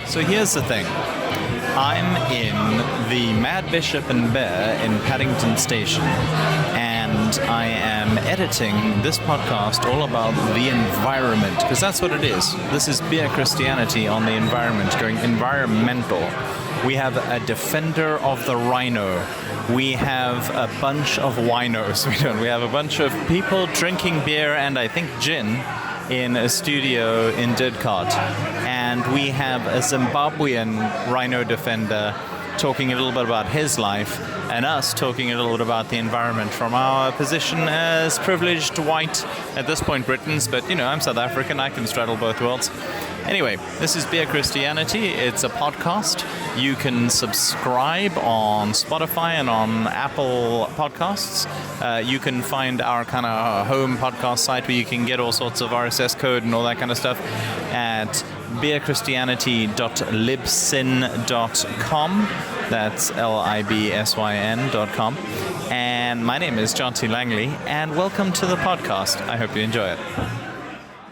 So here's the thing. I'm in the Mad Bishop and Bear in Paddington Station, and I am editing this podcast all about the environment, because that's what it is. This is Beer Christianity on the environment, going environmental. We have a defender of the rhino. We have a bunch of winos. We have a bunch of people drinking beer and I think gin in a studio in Didcot. And we have a Zimbabwean rhino defender talking a little bit about his life, and us talking a little bit about the environment from our position as privileged white, at this point Britons, but I'm South African, I can straddle both worlds. Anyway, this is Beer Christianity. It's a podcast. You can subscribe on Spotify and on Apple Podcasts. You can find our kind of home podcast site where you can get all sorts of RSS code and all that kind of stuff at beerchristianity.libsyn.com. That's LIBSYN.com. And my name is John T. Langley, and welcome to the podcast. I hope you enjoy it.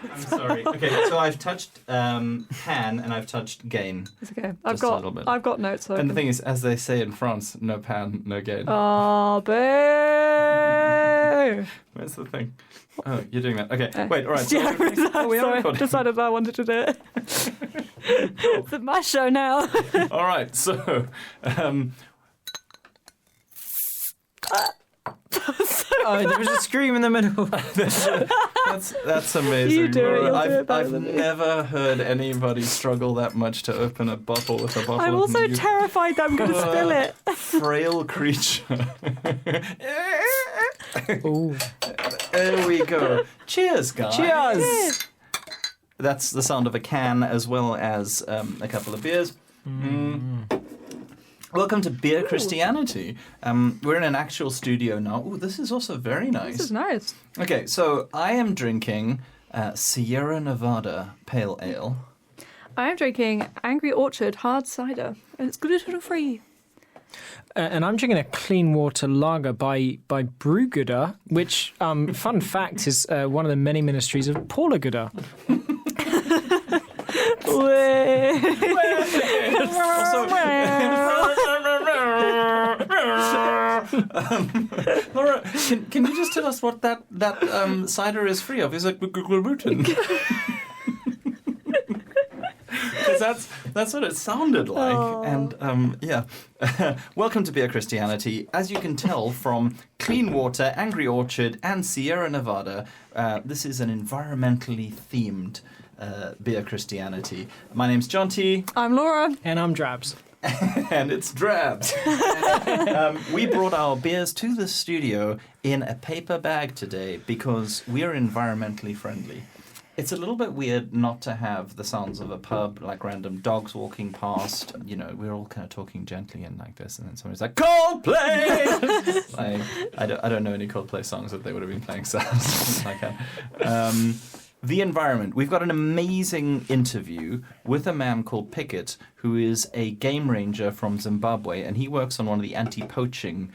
I'm sorry. Okay, so I've touched pan and I've touched gain. It's okay. I've got notes. So and the thing is, as they say in France, no pan, no gain. Oh, boo! Where's the thing? Oh, you're doing that. Okay, wait, all right. Yeah, sorry, decided I wanted to do it. It's my show now. All right, so... there was a scream in the middle. That's amazing. You do it. I've never heard anybody struggle that much to open a bottle with a bottle. I'm also terrified that I'm going to spill it. Frail creature. Ooh. There we go. Cheers, guys. Cheers. That's the sound of a can as well as a couple of beers. Welcome to Beer Christianity. We're in an actual studio now. Ooh, this is also very nice. This is nice. Okay, so I am drinking Sierra Nevada Pale Ale. I am drinking Angry Orchard Hard Cider, and it's gluten-free. And I'm drinking a clean water lager by Brewgooder, which, fun fact, is one of the many ministries of Paula Gooder. Laura, can you just tell us what that cider is free of? Is it gluten? Because that's what it sounded like. Oh. And yeah. Welcome to Beer Christianity. As you can tell from Clean Water, Angry Orchard, and Sierra Nevada, this is an environmentally themed Beer Christianity. My name's John T. I'm Laura. And I'm Drabs. And it's Drabs. We brought our beers to the studio in a paper bag today because we're environmentally friendly. It's a little bit weird not to have the sounds of a pub, like random dogs walking past. We're all kind of talking gently and like this, and then somebody's like, Coldplay! I don't know any Coldplay songs that they would have been playing, so I can. The environment. We've got an amazing interview with a man called Picket, who is a game ranger from Zimbabwe, and he works on one of the anti-poaching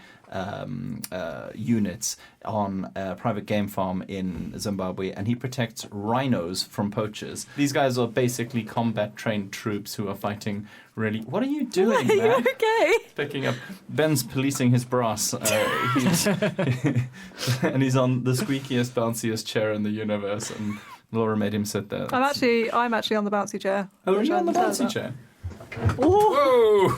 units on a private game farm in Zimbabwe, and he protects rhinos from poachers. These guys are basically combat-trained troops who are fighting really... What are you doing, man? Are you okay? Picking up... Ben's policing his brass. And he's on the squeakiest, bounciest chair in the universe, and Laura made him sit there. I'm actually on the bouncy chair. Oh, are you on the bouncy chair? Whoa!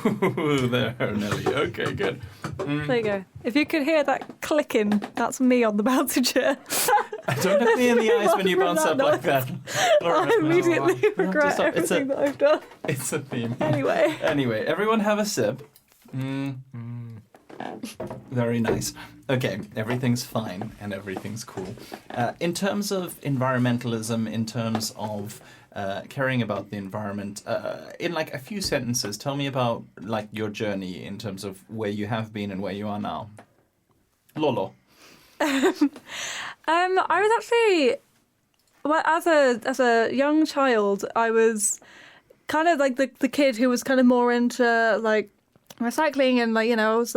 There, Nelly. Okay, good. There you go. If you could hear that clicking, that's me on the bouncy chair. Don't look me in the eyes when you bounce up like that. I immediately regret everything that I've done. It's a theme. Anyway, everyone have a sip. Very nice. Okay, everything's fine and everything's cool. In terms of environmentalism, in terms of caring about the environment, in like a few sentences, tell me about like your journey in terms of where you have been and where you are now. Lolo. I was actually, well, as a young child, I was kind of like the kid who was kind of more into like recycling and like I was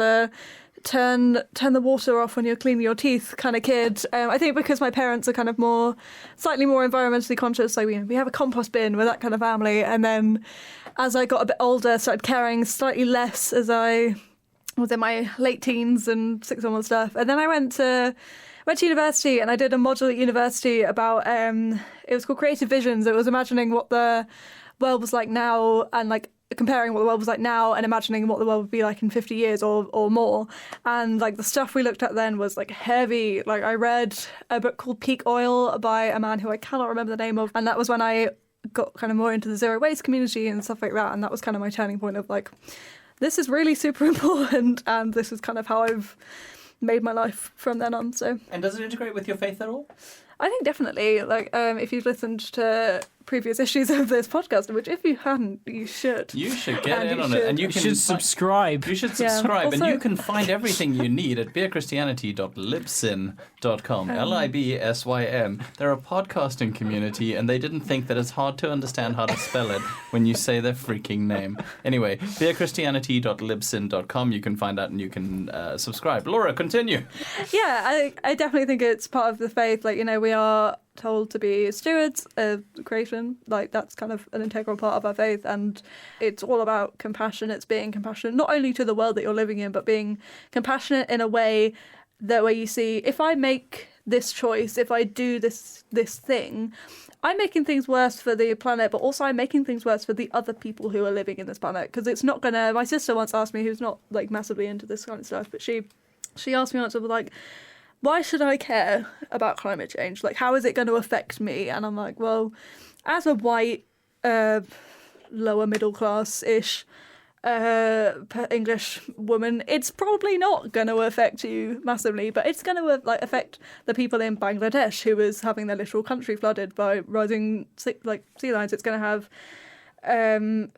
turn the water off when you're cleaning your teeth kind of kid. I think because my parents are kind of slightly more environmentally conscious, so we have a compost bin, we're that kind of family. And then as I got a bit older, started caring slightly less as I was in my late teens and sixth form and stuff. And then I went to university, and I did a module at university about it was called Creative Visions. It was imagining what the world was like now, and like comparing what the world was like now and imagining what the world would be like in 50 years or more. And like the stuff we looked at then was like heavy. Like I read a book called Peak Oil by a man who I cannot remember the name of, and that was when I got kind of more into the zero waste community and stuff like that. And that was kind of my turning point of like, this is really super important, and this is kind of how I've made my life from then on. So. And does it integrate with your faith at all? I think definitely. Like, if you've listened to previous issues of this podcast, which if you hadn't, you should. You should get in on it, and you should subscribe. You should subscribe, Also, and you can find everything you need at beerchristianity.libsyn.com. LIBSYN. They're a podcasting community, and they didn't think that it's hard to understand how to spell it when you say their freaking name. Anyway, beerchristianity.libsyn.com. You can find out and you can subscribe. Laura, continue. Yeah, I definitely think it's part of the faith. Like, we are told to be stewards of creation. Like, that's kind of an integral part of our faith, and it's all about compassion. It's being compassionate not only to the world that you're living in, but being compassionate in a way that where you see, if I make this choice, if I do this thing, I'm making things worse for the planet, but also I'm making things worse for the other people who are living in this planet, because it's not gonna. My sister once asked me, who's not like massively into this kind of stuff, but she asked me once, like, why should I care about climate change? Like, how is it going to affect me? And I'm like, well, as a white, lower middle class-ish English woman, it's probably not going to affect you massively, but it's going to affect the people in Bangladesh who is having their literal country flooded by rising sea lines. It's going to have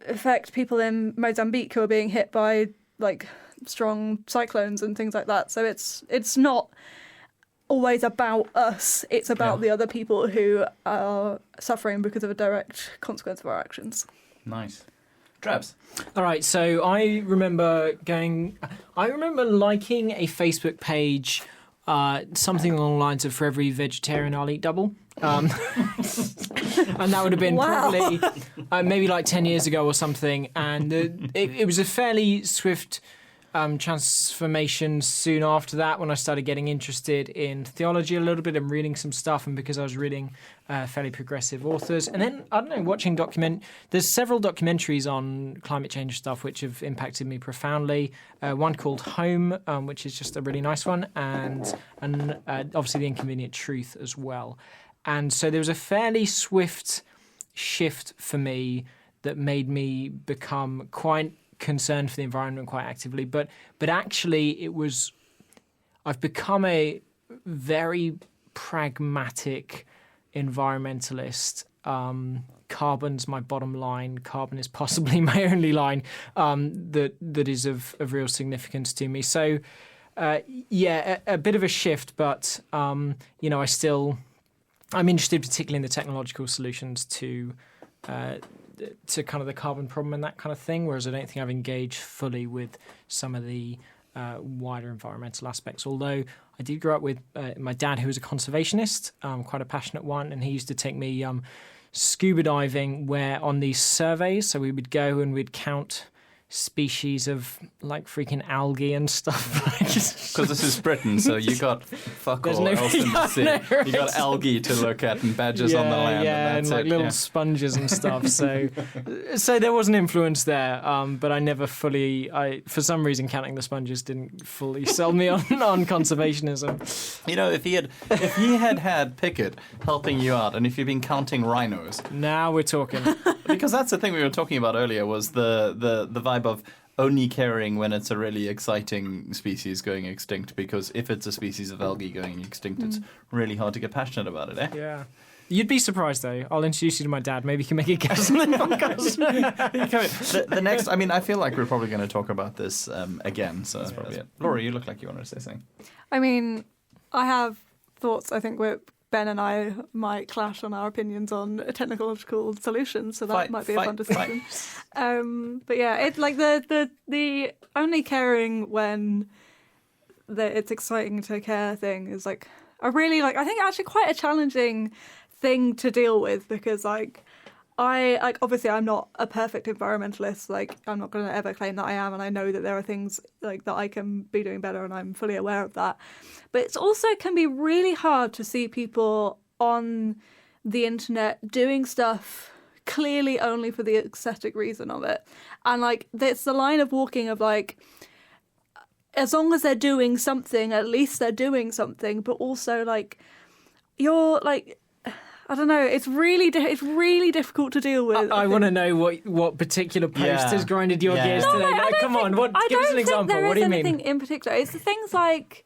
affect people in Mozambique who are being hit by like strong cyclones and things like that. So it's not always about us. It's about the other people who are suffering because of a direct consequence of our actions. Nice. Drabs. All right, so I remember liking a Facebook page, something along the lines of "For every vegetarian, I'll eat double." And that would have been probably maybe like 10 years ago or something. And it was a fairly swift transformation soon after that, when I started getting interested in theology a little bit and reading some stuff, and because I was reading fairly progressive authors. And then, I don't know, watching there's several documentaries on climate change stuff which have impacted me profoundly. One called Home, which is just a really nice one, and obviously The Inconvenient Truth as well. And so there was a fairly swift shift for me that made me become quite concerned for the environment quite actively, but actually I've become a very pragmatic environmentalist. Carbon's my bottom line. Carbon is possibly my only line that is of real significance to me. So a bit of a shift, but I'm interested particularly in the technological solutions to kind of the carbon problem and that kind of thing, whereas I don't think I've engaged fully with some of the wider environmental aspects. Although I did grow up with my dad, who was a conservationist, quite a passionate one, and he used to take me scuba diving where on these surveys, so we would go and we'd count species of like freaking algae and stuff. Because this is Britain, so you got fuck all else in the sea. You got algae to look at and badgers on the land. Yeah, and like little sponges and stuff. So there was an influence there, but I never fully. For some reason, counting the sponges didn't fully sell me on conservationism. If he had Picket helping you out, and if you've been counting rhinos, now we're talking. Because that's the thing we were talking about earlier, was the vibe of only caring when it's a really exciting species going extinct, because if it's a species of algae going extinct, it's really hard to get passionate about it, eh? Yeah. You'd be surprised, though. I'll introduce you to my dad. Maybe you can make a guess on the podcast. the next, I feel like we're probably going to talk about this again, so that's probably it. Laura, you look like you wanted to say something. I mean, I have thoughts. I think Ben and I might clash on our opinions on technological solutions, so that might be a fun discussion. But yeah, it's like the only caring when the it's exciting to care thing is like a really I think actually quite a challenging thing to deal with, because I obviously I'm not a perfect environmentalist. Like, I'm not going to ever claim that I am, and I know that there are things like that I can be doing better, and I'm fully aware of that. But it's also can be really hard to see people on the internet doing stuff clearly only for the aesthetic reason of it. And like, it's the line of walking of like, as long as they're doing something, at least they're doing something. But also like, you're like, I don't know. It's really difficult to deal with. I want to know what particular post has grinded your gears No, today. I don't Come on, think- give us an example. There What do is you mean? anything in particular. It's the things like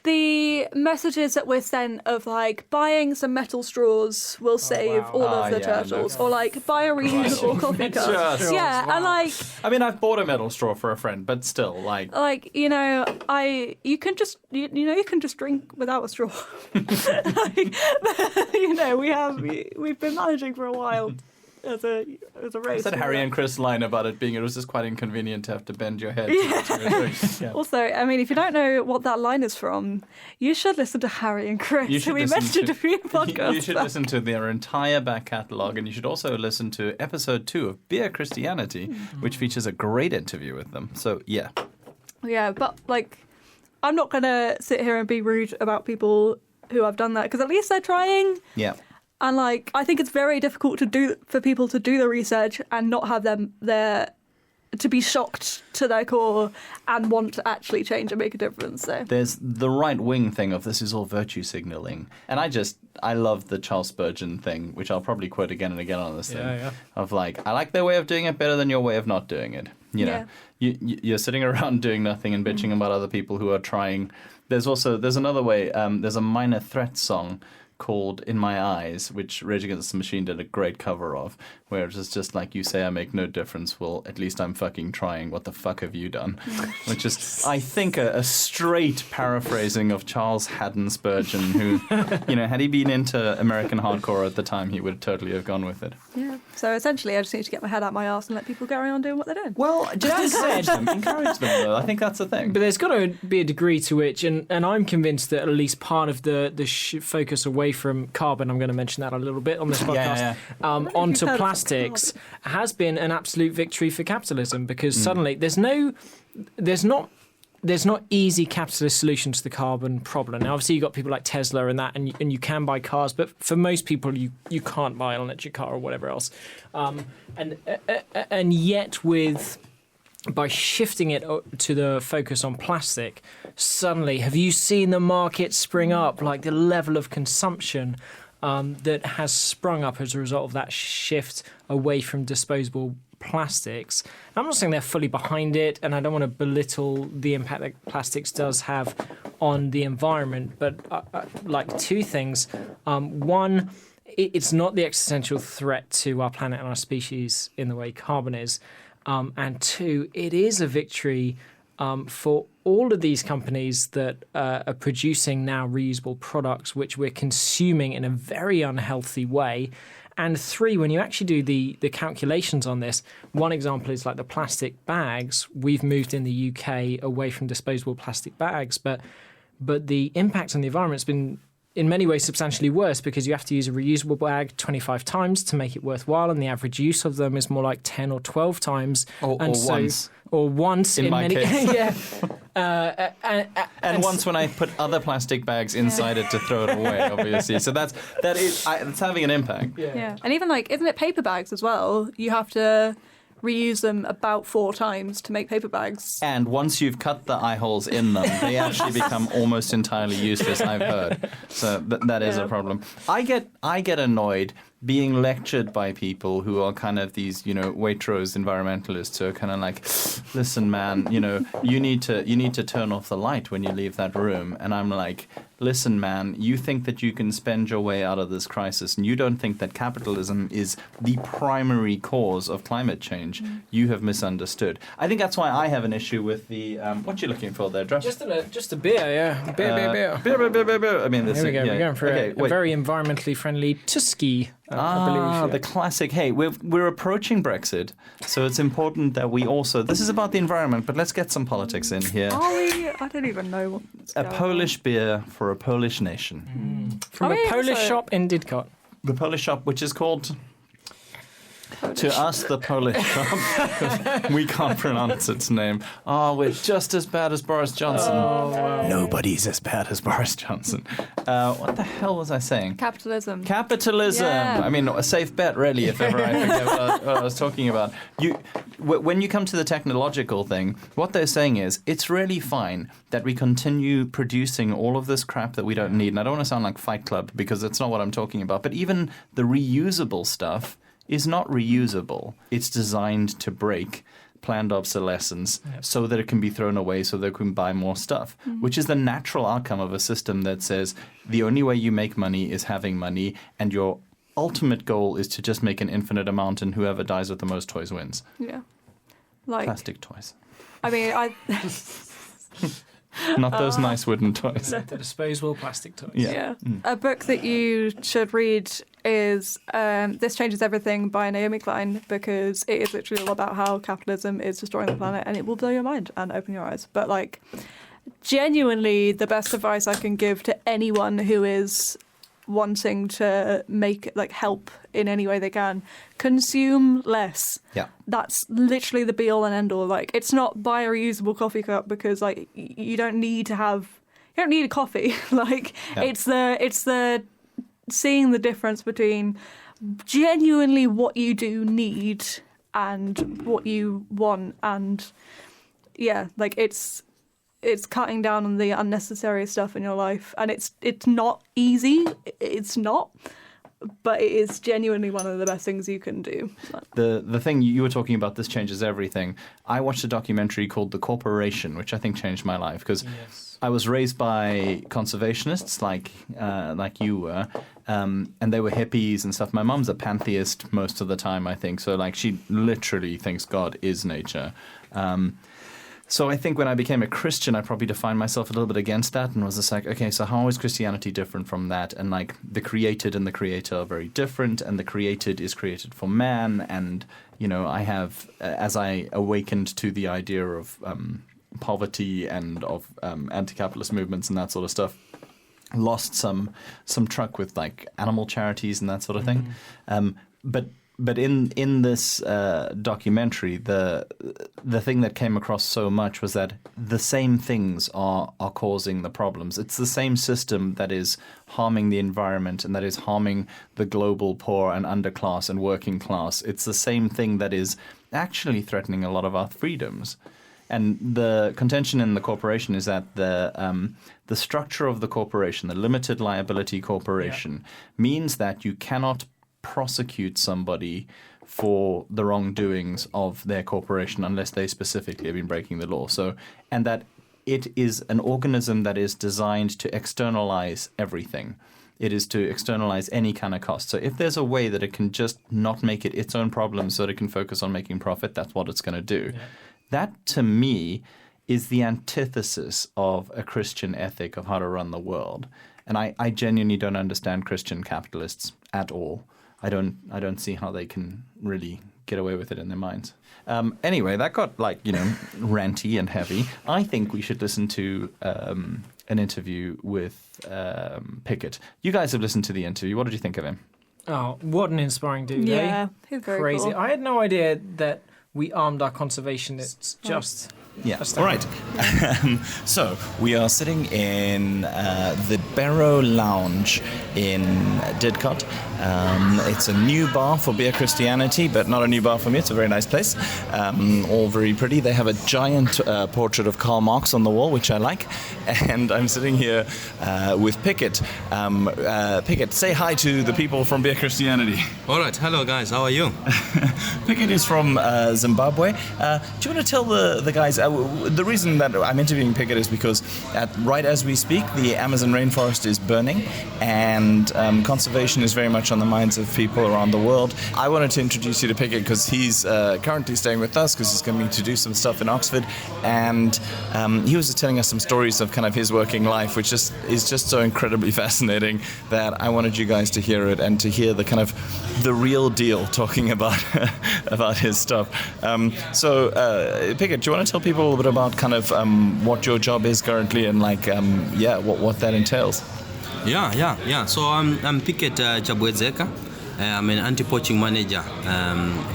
the messages that we're sent of like buying some metal straws will save wow. all of the turtles, or like buy a reusable coffee cup. Straws, Yeah, wow. and like I mean, I've bought a metal straw for a friend, but still, like, you know, you can just you can just drink without a straw. Like, you know, we've been managing for a while as a race. I said Harry and Chris line about it was just quite inconvenient to have to bend your head. Yeah. Also, I mean, if you don't know what that line is from, you should listen to Harry and Chris, You should who we listen mentioned to- a few podcasts You should back. listen to their entire back catalogue, and you should also listen to episode 2 of Beer Christianity, which features a great interview with them. So, yeah. Yeah, but like, I'm not going to sit here and be rude about people who have done that, because at least they're trying. Yeah. And like, I think it's very difficult for people to do the research and not have them there to be shocked to their core and want to actually change and make a difference. So There's the right-wing thing of this is all virtue signaling. And I love the Charles Spurgeon thing, which I'll probably quote again and again on this thing. Yeah. Of like, I like their way of doing it better than your way of not doing it. You know, you're sitting around doing nothing and bitching about other people who are trying. There's another way. There's a Minor Threat song called In My Eyes, which Rage Against the Machine did a great cover of, where it's just like, you say I make no difference, well, at least I'm fucking trying, what the fuck have you done? Which is, I think, a straight paraphrasing of Charles Haddon Spurgeon, who, you know, had he been into American hardcore at the time, he would totally have gone with it. yeah. So essentially, I just need to get my head out my arse and let people carry on doing what they're doing. Well, just encourage them. Encourage them, though. I think that's the thing. But there's got to be a degree to which, and I'm convinced that at least part of the focus away from carbon, I'm going to mention that a little bit on this podcast, onto heard of plastics has been an absolute victory for capitalism, because suddenly there's not easy capitalist solution to the carbon problem. Now, obviously, you've got people like Tesla and that, and you can buy cars, but for most people, you can't buy an electric car or whatever else. And yet, by shifting it to the focus on plastic, suddenly, have you seen the market spring up? Like the level of consumption that has sprung up as a result of that shift away from disposable plastics. I'm not saying they're fully behind it, and I don't want to belittle the impact that plastics does have on the environment, but like two things. One, it's not the existential threat to our planet and our species in the way carbon is. And two, it is a victory for all of these companies that are producing now reusable products, which we're consuming in a very unhealthy way. And three, when you actually do the calculations on this, one example is like the plastic bags. We've moved in the UK away from disposable plastic bags, but the impact on the environment has been in many ways substantially worse, because you have to use a reusable bag 25 times to make it worthwhile, and the average use of them is more like 10 or 12 times. Or once in my many case. yeah. And once when I put other plastic bags inside it to throw it away, obviously. So it's having an impact. Yeah. And even like, isn't it paper bags as well? You have to reuse them about 4 times to make paper bags. And once you've cut the eye holes in them, they actually become almost entirely useless, I've heard. So that is a problem. I get annoyed being lectured by people who are kind of these, you know, Waitrose environmentalists who are kind of like, listen, man, you know, you need to turn off the light when you leave that room. And I'm like, listen, man, you think that you can spend your way out of this crisis, and you don't think that capitalism is the primary cause of climate change. You have misunderstood. I think that's why I have an issue with the what you're looking for there, Josh. Just a beer, yeah. Beer. Beer. I mean, this Here we go. yeah. We're going for Okay, a very environmentally friendly Tusky. I believe. The classic. Hey, we're approaching Brexit, so it's important that we also. This is about the environment, but let's get some politics in here. Are we? I don't even know what's A going Polish beer for a Polish nation. From a Polish shop in Didcot. The Polish shop, which is called. To us, the Polish shop, because we can't pronounce its name. Oh, we're just as bad as Boris Johnson. Oh, wow. Nobody's as bad as Boris Johnson. What the hell was I saying? Capitalism. Capitalism. Yeah. I mean, a safe bet, really, if ever I forget what I was talking about. When you come to the technological thing, what they're saying is it's really fine that we continue producing all of this crap that we don't need. And I don't want to sound like Fight Club, because that's not what I'm talking about. But even the reusable stuff is not reusable. It's designed to break planned obsolescence so that it can be thrown away so they can buy more stuff, which is the natural outcome of a system that says the only way you make money is having money, and your ultimate goal is to just make an infinite amount, and whoever dies with the most toys wins. Yeah. Like, Plastic toys. I mean, Not those nice wooden toys. The disposable plastic toys. Yeah. A book that you should read is This Changes Everything by Naomi Klein, because it is literally all about how capitalism is destroying the planet, and it will blow your mind and open your eyes. But like, genuinely, the best advice I can give to anyone who is wanting to help in any way they can, consume less. Yeah. That's literally the be all and end all. Like, it's not buy a reusable coffee cup, because like you don't need a coffee. Like, it's the seeing the difference between genuinely what you do need and what you want, and like it's cutting down on the unnecessary stuff in your life, and it's not easy. It's not, but it is genuinely one of the best things you can do. The thing you were talking about, This Changes Everything. I watched a documentary called The Corporation, which I think changed my life, because I was raised by conservationists like you were, and they were hippies and stuff. My mum's a pantheist most of the time, I think. So like, she literally thinks God is nature. So I think when I became a Christian, I probably defined myself a little bit against that, and was just like, okay, so how is Christianity different from that? And like, the created and the creator are very different, and the created is created for man. And, you know, I have, as I awakened to the idea of poverty and of anti-capitalist movements and that sort of stuff, lost some truck with like animal charities and that sort of thing. But in this documentary, the thing that came across so much was that the same things are causing the problems. It's the same system that is harming the environment and that is harming the global poor and underclass and working class. It's the same thing that is actually threatening a lot of our freedoms. And the contention in the corporation is that the structure of the corporation, the limited liability corporation, means that you cannot prosecute somebody for the wrongdoings of their corporation unless they specifically have been breaking the law. So, and that it is an organism that is designed to externalize everything. It is to externalize any kind of cost. So if there's a way that it can just not make it its own problem so that it can focus on making profit, that's what it's going to do. Yeah. That, to me, is the antithesis of a Christian ethic of how to run the world. And I genuinely don't understand Christian capitalists at all. I don't see how they can really get away with it in their minds. Anyway, that got ranty and heavy. I think we should listen to an interview with Picket. You guys have listened to the interview. What did you think of him? Oh, what an inspiring dude! Yeah, he's very crazy. Cool. I had no idea that we armed our conservationists. Just. Yeah. All right. So we are sitting in the Barrow Lounge in Didcot. It's a new bar for Beer Christianity, but not a new bar for me. It's a very nice place. All very pretty. They have a giant portrait of Karl Marx on the wall, which I like. And I'm sitting here with Picket. Picket, say hi to the people from Beer Christianity. All right. Hello, guys. How are you? Picket is from Zimbabwe. Do you want to tell the guys the reason that I'm interviewing Picket is because right as we speak, the Amazon rainforest is burning, and conservation is very much on the minds of people around the world. I wanted to introduce you to Picket because he's currently staying with us because he's coming to do some stuff in Oxford, and he was just telling us some stories of kind of his working life, which is just so incredibly fascinating that I wanted you guys to hear it and to hear the kind of the real deal talking about about his stuff. So Picket, do you want to tell people a little bit about kind of what your job is currently and what that entails? Yeah. So I'm Picket Chabwedzeka. I'm an anti-poaching manager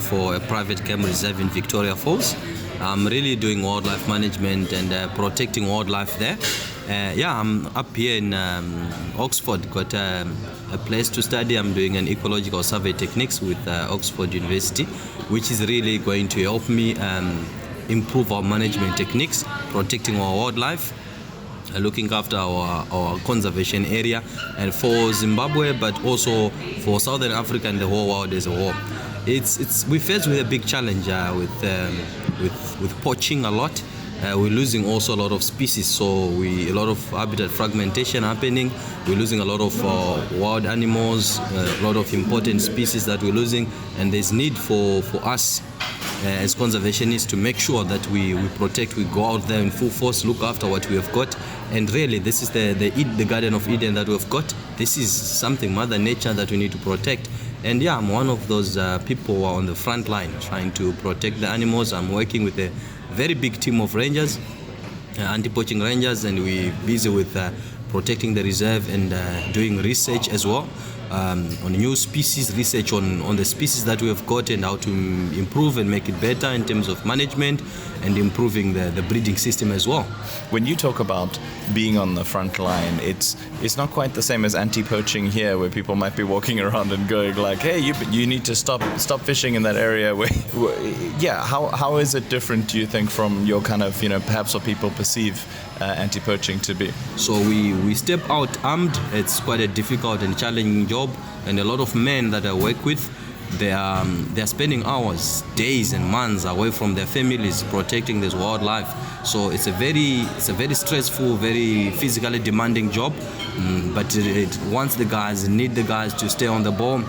for a private game reserve in Victoria Falls. I'm really doing wildlife management and protecting wildlife there. I'm up here in Oxford, got a place to study. I'm doing an ecological survey techniques with Oxford University, which is really going to help me improve our management techniques, protecting our wildlife, looking after our conservation area, and for Zimbabwe, but also for Southern Africa and the whole world as a whole. We face with a big challenge with poaching a lot. We're losing also a lot of species, so a lot of habitat fragmentation happening. We're losing a lot of wild animals, a lot of important species that we're losing, and there's need for us as conservationists to make sure that we protect, we go out there in full force, look after what we have got. And really, this is the Garden of Eden that we've got. This is something, Mother Nature, that we need to protect. And I'm one of those people who are on the front line trying to protect the animals. I'm working with a very big team of rangers, anti-poaching rangers, and we're busy with protecting the reserve and doing research as well on new species, research on the species that we have got and how to improve and make it better in terms of management and improving the breeding system as well. When you talk about being on the front line, it's not quite the same as anti-poaching here, where people might be walking around and going like, hey, you need to stop fishing in that area. How is it different, do you think, from your kind of, perhaps what people perceive anti-poaching to be? So we step out armed. It's quite a difficult and challenging job, and a lot of men that I work with, they're spending hours, days and months away from their families protecting this wildlife. So it's a very stressful, very physically demanding job, but once the guys need the guys to stay on the ball,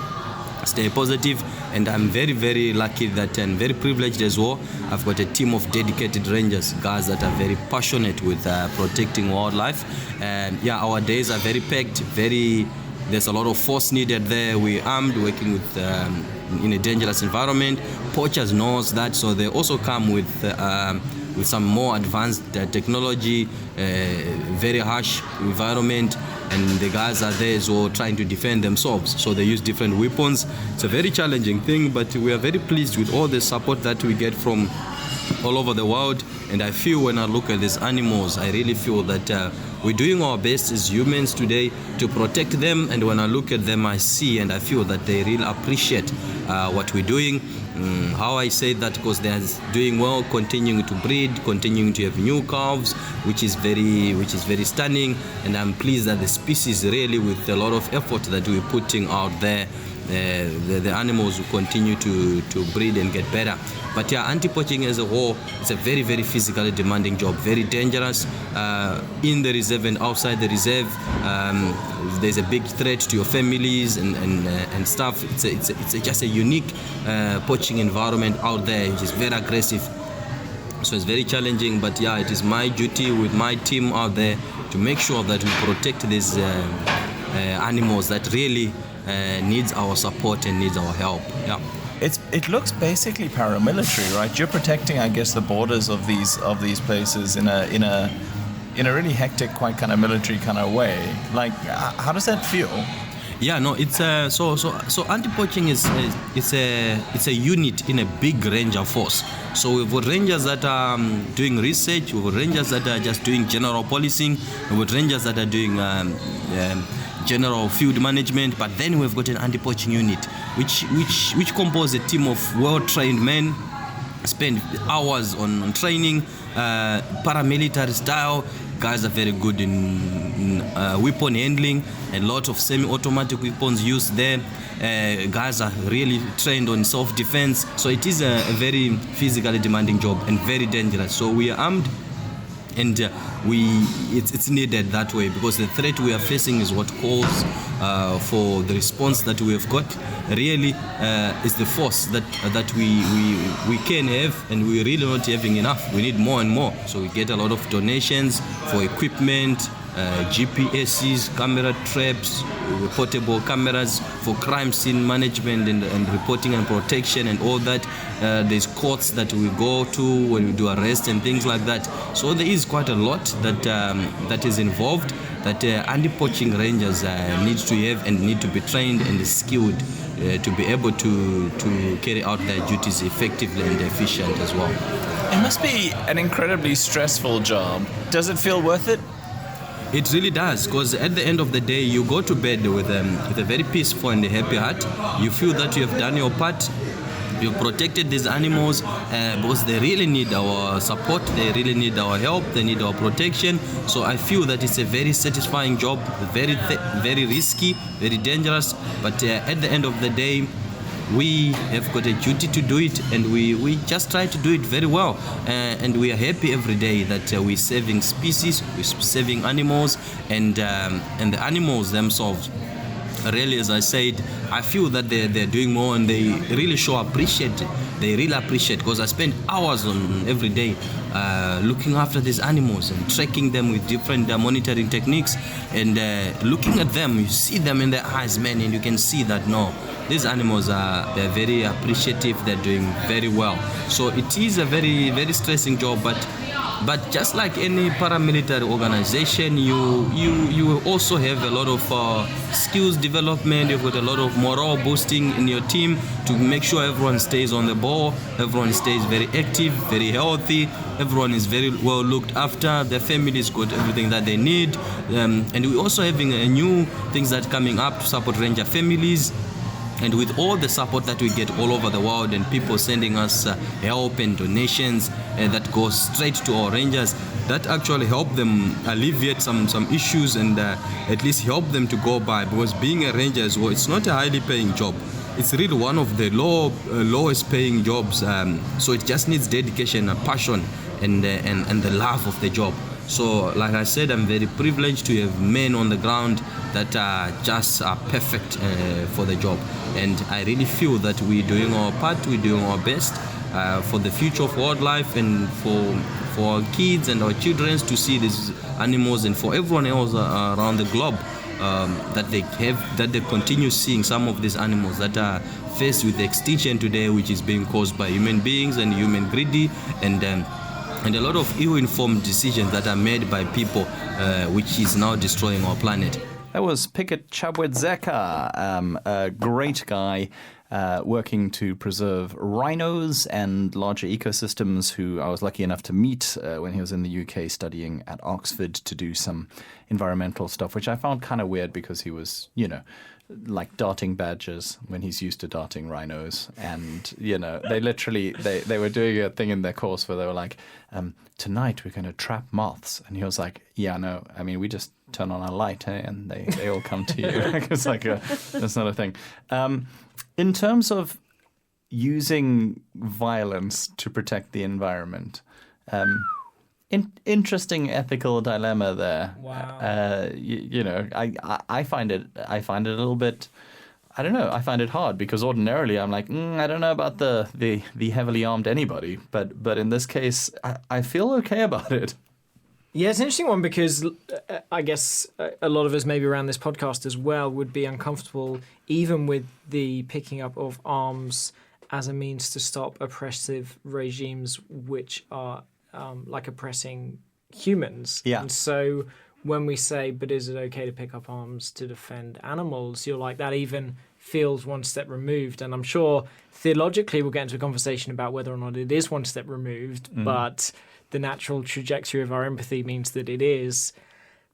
stay positive, and I'm very, very lucky that and very privileged as well. I've got a team of dedicated rangers, guys that are very passionate with protecting wildlife. And our days are very packed, there's a lot of force needed there. We're armed, working with in a dangerous environment. Poachers knows that, so they also come with some more advanced technology, very harsh environment, and the guys are there as well trying to defend themselves. So they use different weapons. It's a very challenging thing, but we are very pleased with all the support that we get from all over the world. And I feel when I look at these animals, I really feel that we're doing our best as humans today to protect them. And when I look at them, I see and I feel that they really appreciate what we're doing. How I say that, because they're doing well, continuing to breed, continuing to have new calves, which is very stunning. And I'm pleased that the species really, with a lot of effort that we're putting out there, the animals will continue to breed and get better. But anti-poaching as a whole, it's a very, very physically demanding job, very dangerous. In the reserve and outside the reserve, there's a big threat to your families and stuff. It's just a unique poaching environment out there, which is very aggressive. So it's very challenging, but it is my duty with my team out there to make sure that we protect these animals that really needs our support and needs our help. It looks basically paramilitary, right? You're protecting, I guess, the borders of these places in a really hectic, quite kind of military kind of way. Like, how does that feel? It's so anti-poaching is a unit in a big ranger force. So we've got rangers that are doing research, we've got rangers that are just doing general policing, we've got rangers that are doing general field management, but then we've got an anti-poaching unit, which composes a team of well-trained men, spend hours on training, paramilitary style, guys are very good in weapon handling, a lot of semi-automatic weapons used there. Guys are really trained on self-defense. So it is a very physically demanding job and very dangerous. So we are armed, and it's needed that way, because the threat we are facing is what calls for the response that we have got. Really is the force that we can have, and we're really not having enough. We need more and more. So we get a lot of donations for equipment, GPSs, camera traps, portable cameras for crime scene management and reporting and protection and all that. There's courts that we go to when we do arrests and things like that. So there is quite a lot that is involved, that anti-poaching rangers need to have and need to be trained and skilled to be able to carry out their duties effectively and efficient as well. It must be an incredibly stressful job. Does it feel worth it? It really does, because at the end of the day, you go to bed with a very peaceful and happy heart. You feel that you have done your part. You've protected these animals because they really need our support, they really need our help, they need our protection. So I feel that it's a very satisfying job, very risky, very dangerous. But at the end of the day, we have got a duty to do it, and we just try to do it very well. And we are happy every day that we're saving species, we're saving animals, and the animals themselves. Really, as I said, I feel that they're doing more, and they really show appreciate. They really appreciate, because I spend hours on every day looking after these animals and tracking them with different monitoring techniques, and looking at them. You see them in their eyes, man, and you can see that these animals they're very appreciative. They're doing very well. So it is a very, very stressing job, but just like any paramilitary organization, you also have a lot of skills development. You've got a lot of morale boosting in your team to make sure everyone stays on the ball, everyone stays very active, very healthy, everyone is very well looked after, their families got everything that they need. And we're also having new things that are coming up to support ranger families. And with all the support that we get all over the world, and people sending us help and donations that go straight to our rangers, that actually help them alleviate some issues, and at least help them to go by. Because being a ranger as well, it's not a highly paying job. It's really one of the lowest paying jobs. So it just needs dedication and passion and the love of the job. So, like I said, I'm very privileged to have men on the ground that are just perfect for the job. And I really feel that we're doing our part, we're doing our best for the future of wildlife, and for our kids and our children to see these animals, and for everyone else around the globe that they continue seeing some of these animals that are faced with extinction today, which is being caused by human beings and human greedy, and a lot of ill-informed decisions that are made by people, which is now destroying our planet. That was Picket Chabwedzeka, a great guy working to preserve rhinos and larger ecosystems, who I was lucky enough to meet when he was in the UK studying at Oxford to do some environmental stuff, which I found kind of weird, because he was, like darting badgers when he's used to darting rhinos. And, they literally, they were doing a thing in their course where they were like, tonight we're going to trap moths. And he was like, yeah, no, I mean, we just turn on a light, and they all come to you. It's like, that's not a thing. In terms of using violence to protect the environment, interesting ethical dilemma there. Wow. I find it a little bit, I don't know, I find it hard, because ordinarily I'm like, I don't know about the heavily armed anybody, but in this case, I feel okay about it. Yeah, it's an interesting one, because I guess a lot of us maybe around this podcast as well would be uncomfortable even with the picking up of arms as a means to stop oppressive regimes which are like oppressing humans. Yeah. And so when we say, but is it okay to pick up arms to defend animals, you're like, that even feels one step removed. And I'm sure theologically we'll get into a conversation about whether or not it is one step removed, but the natural trajectory of our empathy means that it is.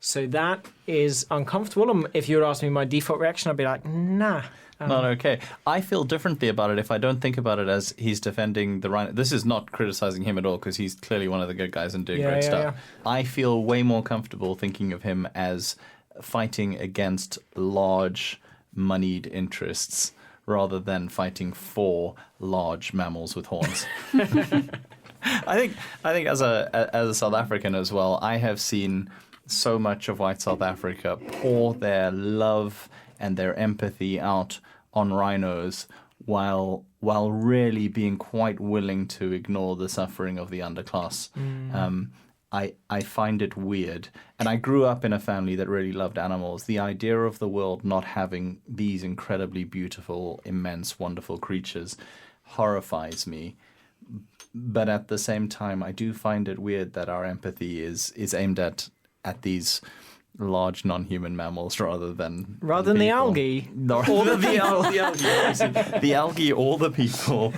So that is uncomfortable. And if you would ask me my default reaction, I'd be like, nah. Not okay. I feel differently about it if I don't think about it as he's defending the rhino. This is not criticizing him at all because he's clearly one of the good guys and doing great stuff. Yeah. I feel way more comfortable thinking of him as fighting against large moneyed interests rather than fighting for large mammals with horns. I think as a South African as well, I have seen so much of white South Africa pour their love and their empathy out on rhinos while really being quite willing to ignore the suffering of the underclass. I find it weird. And I grew up in a family that really loved animals. The idea of the world not having these incredibly beautiful, immense, wonderful creatures horrifies me. But at the same time, I do find it weird that our empathy is aimed at these large non-human mammals rather than the algae. No, or the algae. The algae or the people.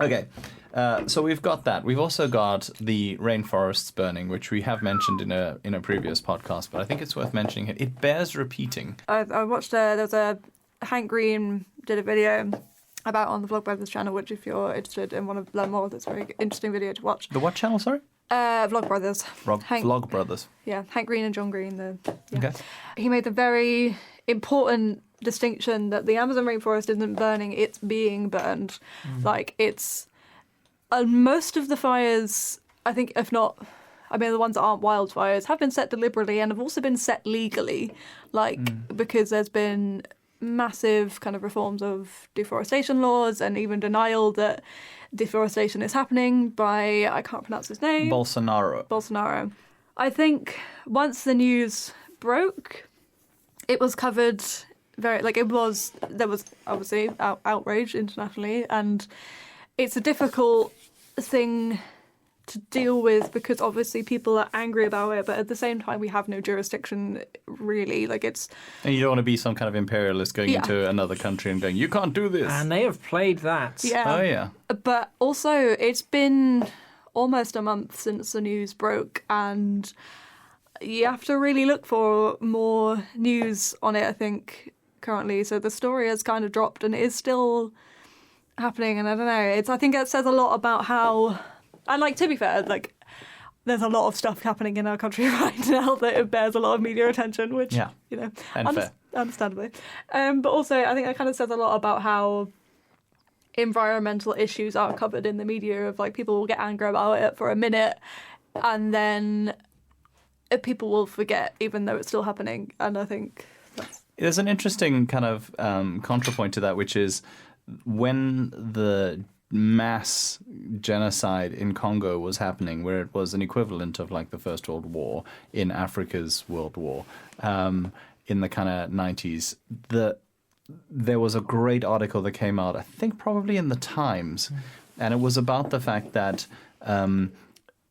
Okay, so we've got that. We've also got the rainforests burning, which we have mentioned in a previous podcast, but I think it's worth mentioning it. It bears repeating. I watched there's a Hank Green did a video about on the Vlogbrothers channel, which if you're interested and want to learn more, that's a very interesting video to watch. The what channel, sorry? Vlogbrothers. Vlogbrothers. Yeah, Hank Green and John Green. Okay. He made the very important distinction that the Amazon rainforest isn't burning, it's being burned. Like, it's... most of the fires, I think, if not... I mean, the ones that aren't wildfires have been set deliberately and have also been set legally, because there's been massive kind of reforms of deforestation laws and even denial that deforestation is happening by, I can't pronounce his name. Bolsonaro. I think once the news broke, it was covered there was obviously outrage internationally, and it's a difficult thing to deal with because obviously people are angry about it, but at the same time we have no jurisdiction really. And you don't want to be some kind of imperialist going into another country and going, you can't do this. And they have played that. Yeah. Oh yeah. But also it's been almost a month since the news broke, and you have to really look for more news on it, I think, currently. So the story has kind of dropped and it is still happening, and I don't know. I think it says a lot about how... And, to be fair, there's a lot of stuff happening in our country right now that it bears a lot of media attention, which, fair. Understandably. But also, I think that kind of says a lot about how environmental issues are covered in the media of, people will get angry about it for a minute, and then people will forget, even though it's still happening. And I think that's... There's an interesting kind of contrapoint to that, which is when the mass genocide in Congo was happening, where it was an equivalent of the First World War in Africa's World War in the kind of 90s. There was a great article that came out, I think probably in the Times, and it was about the fact that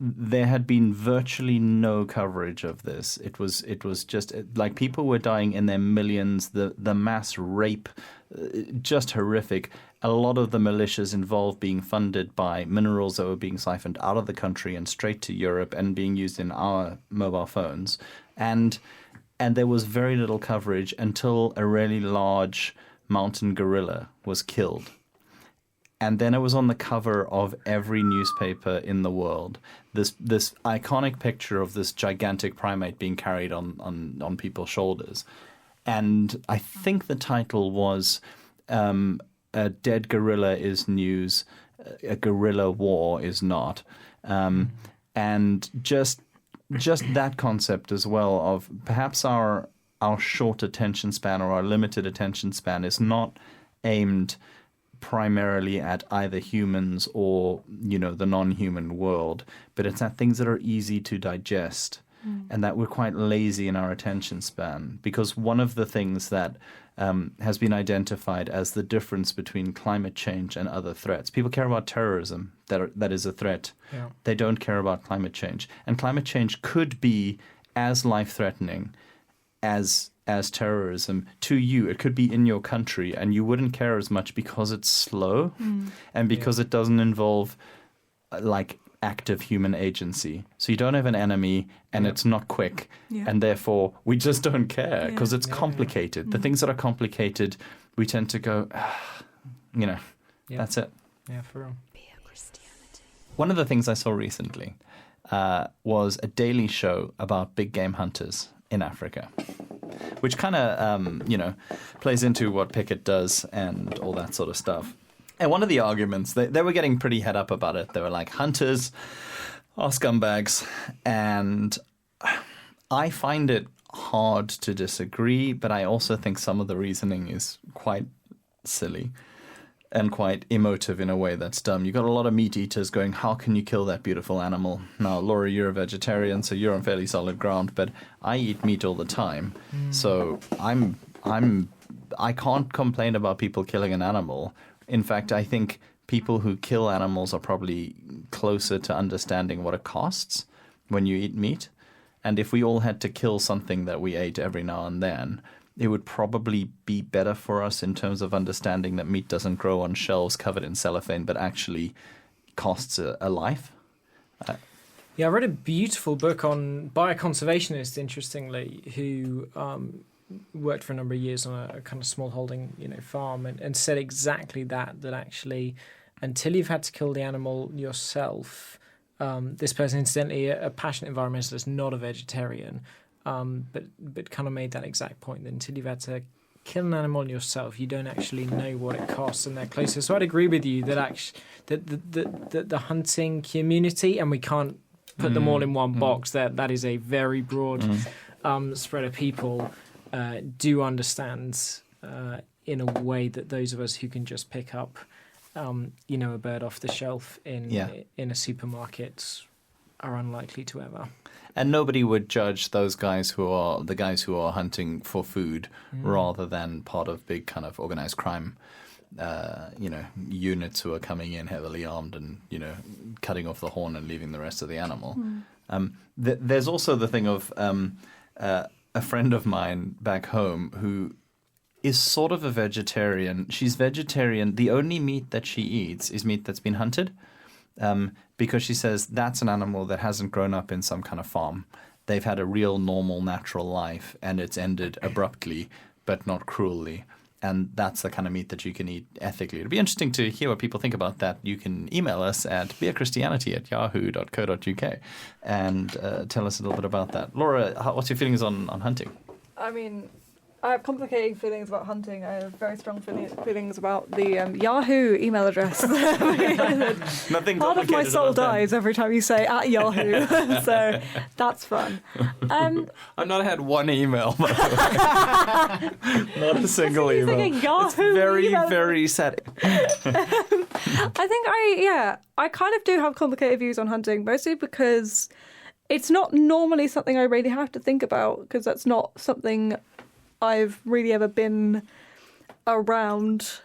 there had been virtually no coverage of this. It was just people were dying in their millions. The mass rape, just horrific. A lot of the militias involved being funded by minerals that were being siphoned out of the country and straight to Europe and being used in our mobile phones. And there was very little coverage until a really large mountain gorilla was killed. And then it was on the cover of every newspaper in the world. This iconic picture of this gigantic primate being carried on people's shoulders. And I think the title was... a dead gorilla is news, a guerrilla war is not. And just that concept as well of perhaps our short attention span or our limited attention span is not aimed primarily at either humans or, the non-human world, but it's at things that are easy to digest. And that we're quite lazy in our attention span, because one of the things that has been identified as the difference between climate change and other threats. People care about terrorism, that is a threat. Yeah. They don't care about climate change. And climate change could be as life-threatening as terrorism to you. It could be in your country, and you wouldn't care as much because it's slow and because it doesn't involve active human agency. So you don't have an enemy, and it's not quick, Yeah. and therefore we just don't care because Yeah. it's complicated. The things that are complicated, we tend to go, that's it. Yeah, for real. One of the things I saw recently was a daily show about big game hunters in Africa, which kind of, plays into what Picket does and all that sort of stuff. And one of the arguments, they were getting pretty head up about it. They were like, hunters are scumbags. And I find it hard to disagree, but I also think some of the reasoning is quite silly and quite emotive in a way that's dumb. You got a lot of meat eaters going, how can you kill that beautiful animal? Now, Laura, you're a vegetarian, so you're on fairly solid ground, but I eat meat all the time. So I can't complain about people killing an animal. In fact, I think people who kill animals are probably closer to understanding what it costs when you eat meat. And if we all had to kill something that we ate every now and then, it would probably be better for us in terms of understanding that meat doesn't grow on shelves covered in cellophane, but actually costs a life. Yeah, I read a beautiful book by a conservationist, interestingly, who worked for a number of years on a kind of small holding, farm, and said exactly that actually, until you've had to kill the animal yourself, this person, incidentally, a passionate environmentalist, not a vegetarian, but kind of made that exact point that until you've had to kill an animal yourself, you don't actually know what it costs, and they're closer. So I'd agree with you that the hunting community, and we can't put them all in one box. That is a very broad spread of people. Do understand in a way that those of us who can just pick up, a bird off the shelf in a supermarket are unlikely to ever. And nobody would judge those guys who are hunting for food rather than part of big kind of organized crime, units who are coming in heavily armed and, cutting off the horn and leaving the rest of the animal. There's also the thing of a friend of mine back home who is sort of a vegetarian. She's vegetarian. The only meat that she eats is meat that's been hunted, because she says that's an animal that hasn't grown up in some kind of farm. They've had a real, normal, natural life, and it's ended abruptly, but not cruelly. And that's the kind of meat that you can eat ethically. It'd be interesting to hear what people think about that. You can email us at beerchristianity@yahoo.co.uk and tell us a little bit about that. Laura, what's your feelings on hunting? I mean, I have complicating feelings about hunting. I have very strong feelings about the Yahoo email address. Nothing Part of my soul dies every time you say @Yahoo, so that's fun. I've not had one email, by the way. Not a single email. It's very, very sad. I think I kind of do have complicated views on hunting, mostly because it's not normally something I really have to think about, because that's not something I've really ever been around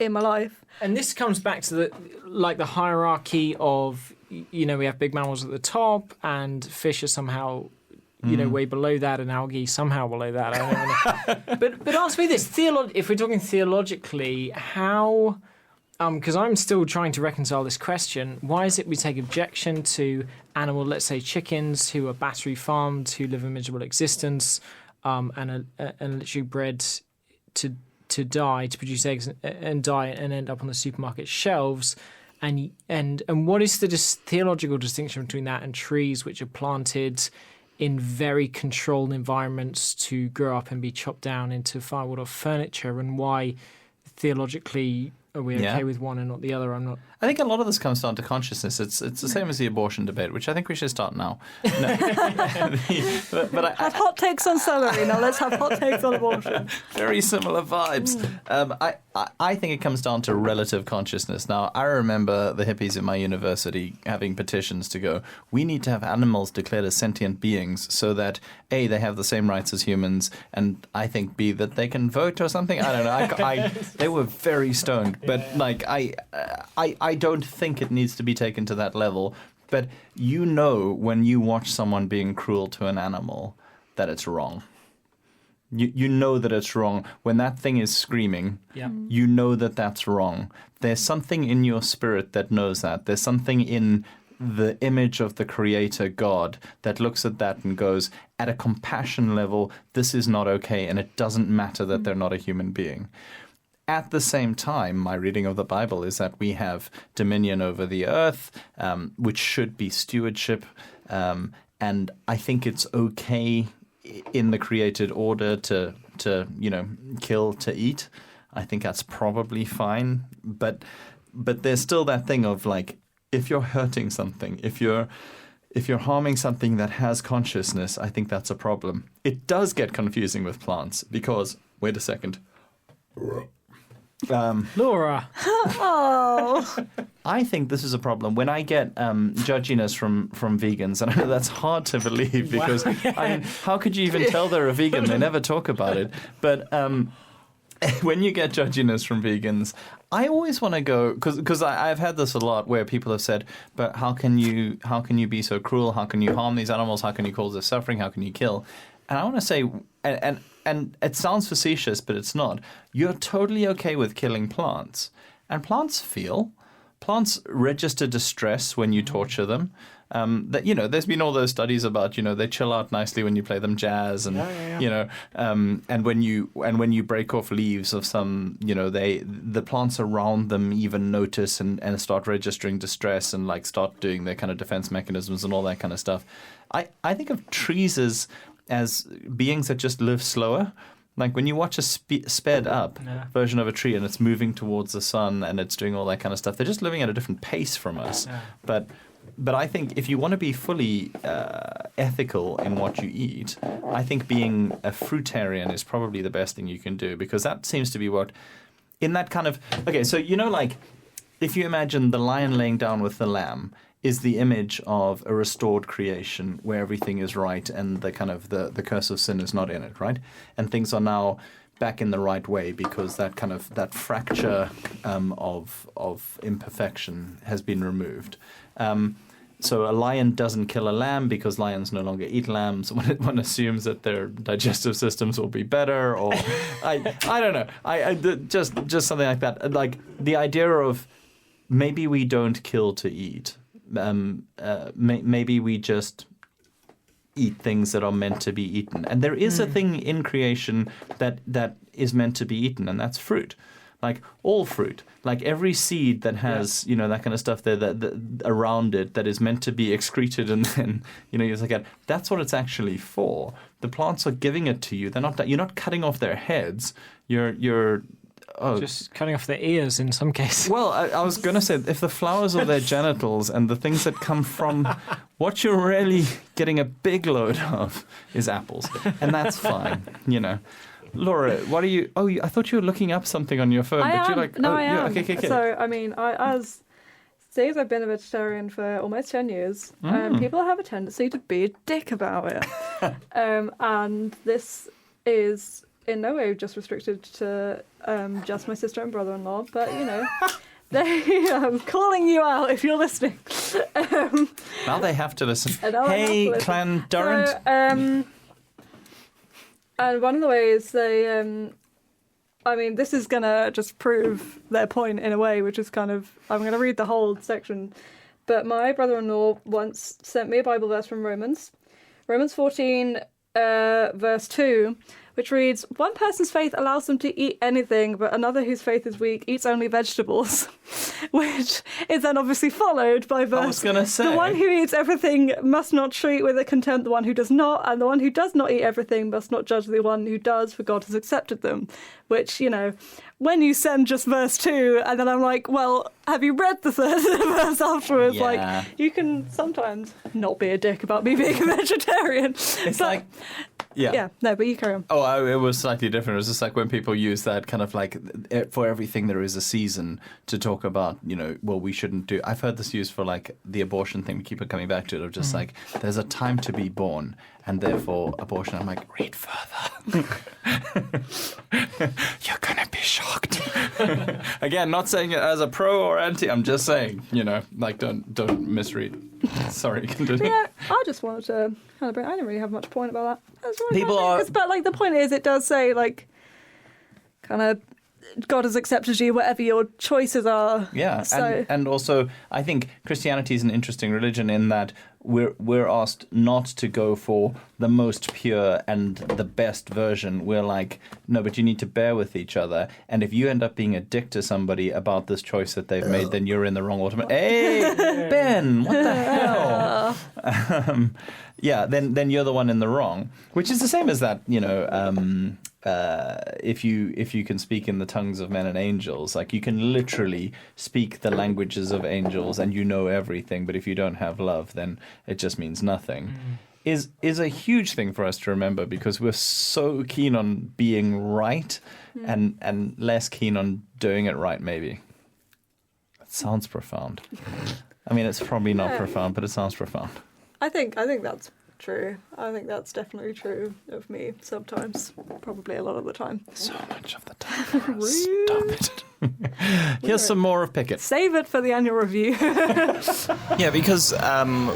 in my life. And this comes back to the hierarchy of, we have big mammals at the top, and fish are somehow, way below that, and algae somehow below that. I don't know. But ask me this: if we're talking theologically, how? Because I'm still trying to reconcile this question. Why is it we take objection to animal, let's say chickens, who are battery farmed, who live a miserable existence, and literally bred to die, to produce eggs and die and end up on the supermarket shelves, and what is the theological distinction between that and trees which are planted in very controlled environments to grow up and be chopped down into firewood or furniture, and why theologically are we okay with one and not the other? I think a lot of this comes down to consciousness. It's the same as the abortion debate, which I think we should start now. No. but had hot takes on celery. Now let's have hot takes on abortion. Very similar vibes. I think it comes down to relative consciousness. Now, I remember the hippies at my university having petitions to go, we need to have animals declared as sentient beings so that, A, they have the same rights as humans, and I think, B, that they can vote or something. I don't know. They were very stoned. But, I don't think it needs to be taken to that level. But when you watch someone being cruel to an animal, that it's wrong. You know that it's wrong. When that thing is screaming, you know that that's wrong. There's something in your spirit that knows that. There's something in the image of the creator God that looks at that and goes, at a compassion level, this is not okay, and it doesn't matter that they're not a human being. At the same time, my reading of the Bible is that we have dominion over the earth, which should be stewardship, and I think it's okay in the created order to kill, to eat. I think that's probably fine, but there's still that thing of like, if you're hurting something, if you're harming something that has consciousness, I think that's a problem. It does get confusing with plants because, wait a second. Laura. Oh. I think this is a problem. When I get judginess from vegans, and I know that's hard to believe because, I mean, how could you even tell they're a vegan? They never talk about it. But when you get judginess from vegans, I always want to go, because I've had this a lot where people have said, but how can you be so cruel? How can you harm these animals? How can you cause this suffering? How can you kill? And I want to say, and it sounds facetious, but it's not. You're totally okay with killing plants. And plants feel. Plants register distress when you torture them. There's been all those studies about, they chill out nicely when you play them jazz, and and when you break off leaves of some, the plants around them even notice and start registering distress and like start doing their kind of defense mechanisms and all that kind of stuff. I think of trees as beings that just live slower. Like when you watch a sped up version of a tree and it's moving towards the sun and it's doing all that kind of stuff, they're just living at a different pace from us. Yeah. But I think if you want to be fully ethical in what you eat, I think being a fruitarian is probably the best thing you can do, because that seems to be what, in that kind of, okay, so like if you imagine the lion laying down with the lamb is the image of a restored creation where everything is right and the kind of the curse of sin is not in it, right? And things are now back in the right way because that fracture of imperfection has been removed. So a lion doesn't kill a lamb because lions no longer eat lambs. One assumes that their digestive systems will be better, or I don't know. Just something like that. Like the idea of maybe we don't kill to eat. Maybe we just eat things that are meant to be eaten. And there is a thing in creation that is meant to be eaten, and that's fruit. Like all fruit, like every seed that has, that kind of stuff there that around it that is meant to be excreted and then, you just look at, that's what it's actually for. The plants are giving it to you. You're not cutting off their heads. You're just cutting off their ears in some cases. Well, I was going to say, if the flowers are their genitals and the things that come from, what you're really getting a big load of is apples. And that's fine, Laura, what are you... Oh, I thought you were looking up something on your phone. I am. You're like, I am. Okay. So, I mean, since I've been a vegetarian for almost 10 years, people have a tendency to be a dick about it. And this is in no way just restricted to just my sister and brother-in-law, but, I'm calling you out if you're listening. Now they have to listen. Hey, Clan Durrant. So, and one of the ways they, this is going to just prove their point in a way, which is kind of, I'm going to read the whole section. But my brother-in-law once sent me a Bible verse from Romans 14, verse 2, which reads, "One person's faith allows them to eat anything, but another whose faith is weak eats only vegetables," which is then obviously followed by verse, I was going to say, "The one who eats everything must not treat with contempt the one who does not, and the one who does not eat everything must not judge the one who does, for God has accepted them." Which, when you send just verse 2, and then I'm like, well, have you read the third verse afterwards? Yeah. Like, you can sometimes not be a dick about me being a vegetarian. It's like... Yeah, no, but you carry on. Oh, it was slightly different. It was just like when people use that kind of like, for everything there is a season, to talk about, we shouldn't do. I've heard this used for like the abortion thing. We keep coming back to it, of just like, there's a time to be born, and therefore abortion. I'm like, read further. You're gonna be shocked. Again, not saying it as a pro or anti. I'm just saying, don't misread. Sorry, continue. Yeah, I just wanted to kind of bring. I didn't really have much point about that. People are, but like the point is, it does say like, kind of, God has accepted you, whatever your choices are. Yeah, So and also I think Christianity is an interesting religion in that we're asked not to go for the most pure and the best version. We're like, no, but you need to bear with each other. And if you end up being a dick to somebody about this choice that they've made, then you're in the wrong automatic. Hey, Ben, what the hell? Yeah, then you're the one in the wrong, which is the same as that, if you can speak in the tongues of men and angels, like you can literally speak the languages of angels and you know everything, but if you don't have love, then it just means nothing. Is a huge thing for us to remember, because we're so keen on being right and less keen on doing it right, maybe. That sounds profound. I mean, it's probably not profound, but it sounds profound. I think that's true. I think that's definitely true of me sometimes, probably a lot of the time. So much of the time. Stop it. Here's some more of Picket. Save it for the annual review. Yeah, because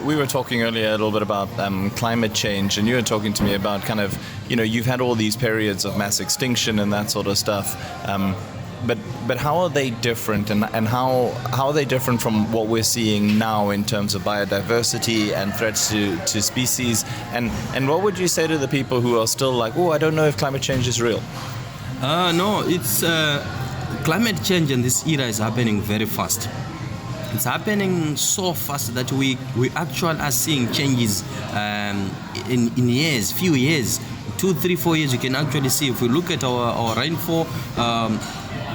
we were talking earlier a little bit about climate change, and you were talking to me about kind of, you've had all these periods of mass extinction and that sort of stuff. But how are they different, and how are they different from what we're seeing now in terms of biodiversity and threats to species? And what would you say to the people who are still like, I don't know if climate change is real? No, it's climate change in this era is happening very fast. It's happening so fast that we actually are seeing changes in years, few years, 2, 3, 4 years. You can actually see, if we look at our rainfall,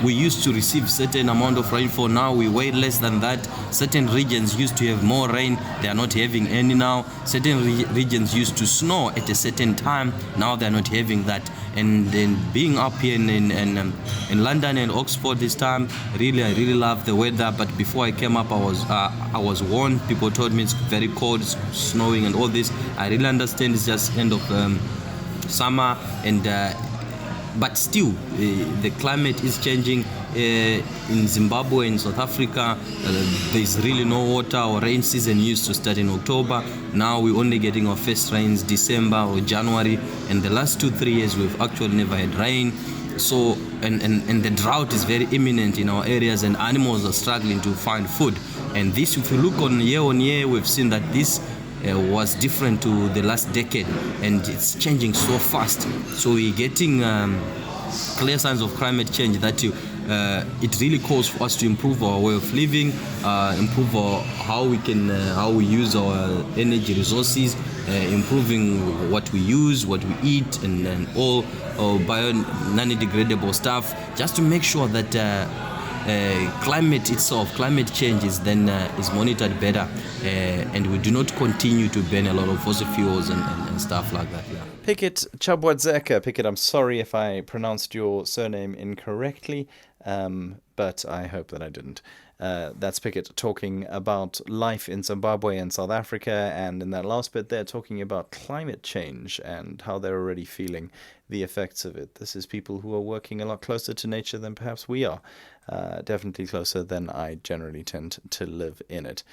we used to receive certain amount of rainfall. Now we way less than that. Certain regions used to have more rain. They are not having any now. Certain regions used to snow at a certain time. Now they are not having that. And then being up here in London and Oxford this time, I really love the weather. But before I came up, I was warned. People told me it's very cold, it's snowing and all this. I really understand it's just end of summer, and but still the climate is changing. In Zimbabwe, in South Africa, there's really no water. Our rain season used to start in October. Now we're only getting our first rains December or January, and the last 2-3 years we've actually never had rain. So and the drought is very imminent in our areas, and animals are struggling to find food. And this, if you look on year, we've seen that this was different to the last decade, and it's changing so fast. So we're getting clear signs of climate change that it really calls for us to improve our way of living, improve how we use our energy resources, improving what we use, what we eat, and all non-degradable stuff, just to make sure that climate change is monitored better, and we do not continue to burn a lot of fossil fuels and stuff like that. Yeah. Picket, Chabwedzeka. Picket, I'm sorry if I pronounced your surname incorrectly, but I hope that I didn't. That's Picket talking about life in Zimbabwe and South Africa, and in that last bit they're talking about climate change and how they're already feeling the effects of it. This is people who are working a lot closer to nature than perhaps we are, definitely closer than I generally tend to live in it.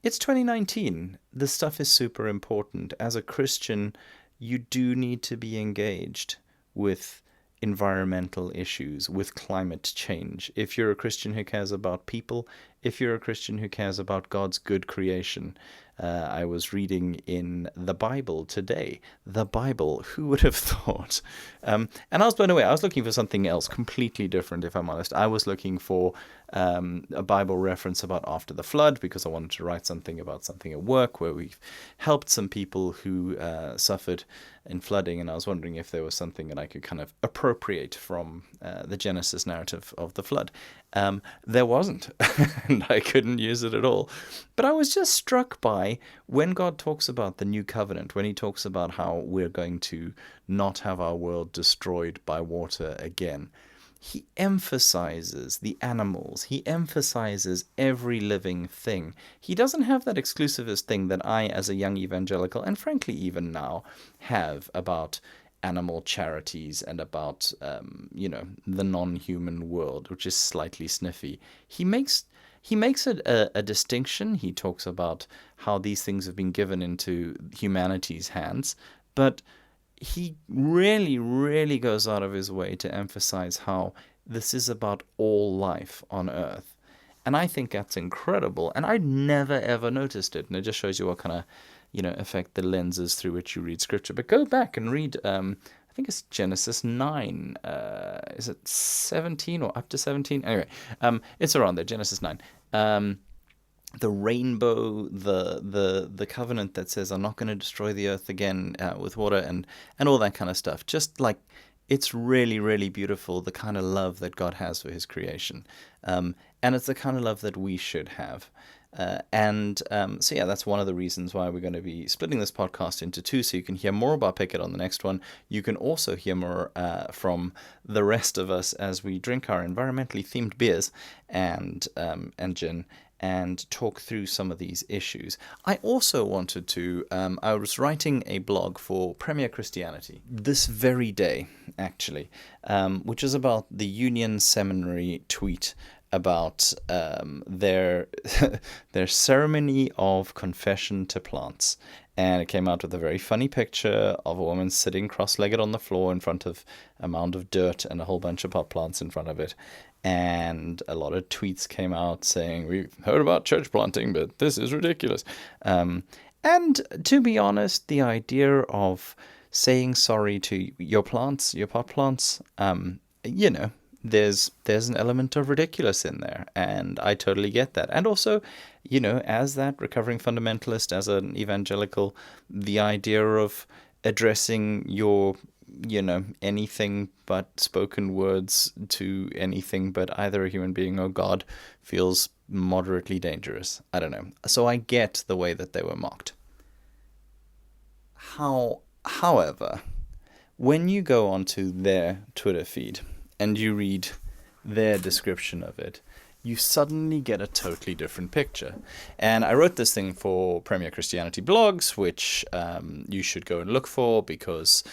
It's 2019. This stuff is super important. As a Christian, you do need to be engaged with environmental issues, with climate change. If you're a Christian who cares about people, if you're a Christian who cares about God's good creation. I was reading in the Bible today. The Bible, who would have thought? And I was blown away. I was looking for something else, completely different, if I'm honest. I was looking for a Bible reference about after the flood, because I wanted to write something about something at work where we've helped some people who suffered in flooding, and I was wondering if there was something that I could kind of appropriate from the Genesis narrative of the flood. There wasn't, and I couldn't use it at all. But I was just struck by when God talks about the new covenant, when he talks about how we're going to not have our world destroyed by water again. He emphasizes the animals. He emphasizes every living thing. He doesn't have that exclusivist thing that I, as a young evangelical, and frankly even now, have about animal charities and about, the non-human world, which is slightly sniffy. He makes a distinction. He talks about how these things have been given into humanity's hands, but he really, really goes out of his way to emphasize how This is about all life on Earth. And I think that's incredible. And I'd never, ever noticed it. And it just shows you what kind of, effect the lenses through which you read Scripture. But go back and read, I think it's Genesis 9. Is it 17 or up to 17? Anyway, it's around there, Genesis 9. The rainbow, the covenant that says, I'm not going to destroy the earth again with water and all that kind of stuff. Just like, it's really, really beautiful, the kind of love that God has for his creation. And it's the kind of love that we should have. So that's one of the reasons why we're going to be splitting this podcast into two, so you can hear more about Picket on the next one. You can also hear more from the rest of us as we drink our environmentally themed beers and gin, and talk through some of these issues. I also wanted to, I was writing a blog for Premier Christianity this very day, actually, which is about the Union Seminary tweet about their their ceremony of confession to plants. And it came out with a very funny picture of a woman sitting cross-legged on the floor in front of a mound of dirt and a whole bunch of pot plants in front of it. And a lot of tweets came out saying, we've heard about church planting, but this is ridiculous. And to be honest, the idea of saying sorry to your plants, your pot plants, there's an element of ridiculous in there, and I totally get that. And also, as that recovering fundamentalist, as an evangelical, the idea of addressing your, anything but spoken words to anything but either a human being or God feels moderately dangerous. I don't know. So I get the way that they were mocked. However, when you go onto their Twitter feed and you read their description of it, you suddenly get a totally different picture. And I wrote this thing for Premier Christianity blogs, which you should go and look for, because